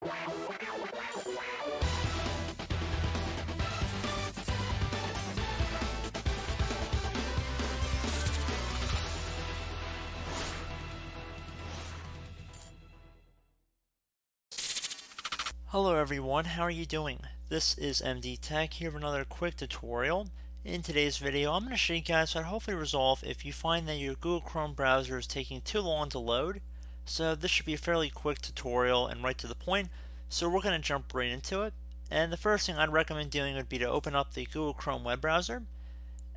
Hello everyone, how are you doing? This is MD Tech here with another quick tutorial. In today's video, I'm going to show you guys how to hopefully resolve if you find that your Google Chrome browser is taking too long to load. So this should be a fairly quick tutorial and right to the point, so we're going to jump right into it. And the first thing I'd recommend doing would be to open up the Google Chrome web browser.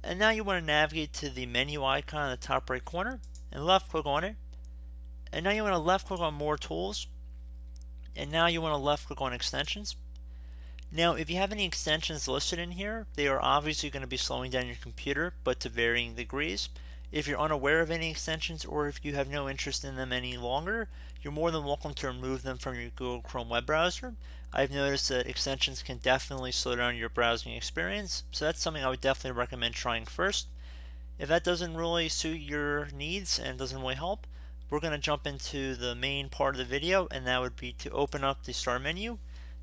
And now you want to navigate to the menu icon in the top right corner and left click on it. And now you want to left click on More Tools. And now you want to left click on Extensions. Now if you have any extensions listed in here, they are obviously going to be slowing down your computer, but to varying degrees. If you're unaware of any extensions or if you have no interest in them any longer, you're more than welcome to remove them from your Google Chrome web browser. I've noticed that extensions can definitely slow down your browsing experience, so that's something I would definitely recommend trying first. If that doesn't really suit your needs and doesn't really help, we're going to jump into the main part of the video, and that would be to open up the start menu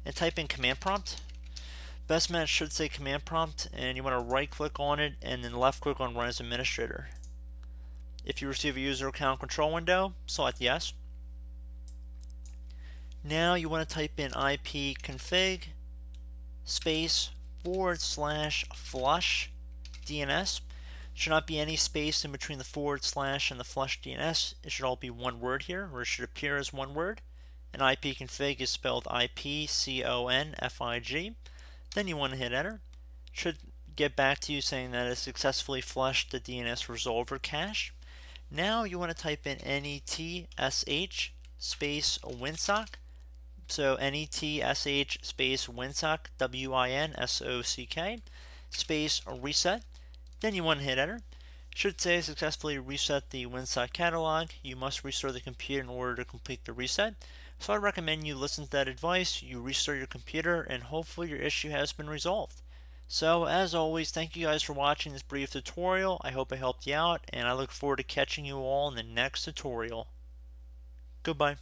and type in command prompt. Best match should say command prompt, and you want to right click on it and then left click on run as administrator. If you receive a user account control window, select yes. Now you want to type in ipconfig space /flush DNS. Should not be any space in between the / and the flush DNS. It should all be one word here, or it should appear as one word. And ipconfig is spelled IPCONFIG. Then you want to hit enter. It should get back to you saying that it successfully flushed the DNS resolver cache. Now you want to type in netsh space winsock. So netsh space winsock, WINSOCK, space reset. Then you want to hit enter. It should say successfully reset the winsock catalog. You must restore the computer in order to complete the reset. So I recommend you listen to that advice, you restart your computer, and hopefully your issue has been resolved. So as always, thank you guys for watching this brief tutorial. I hope I helped you out, and I look forward to catching you all in the next tutorial. Goodbye.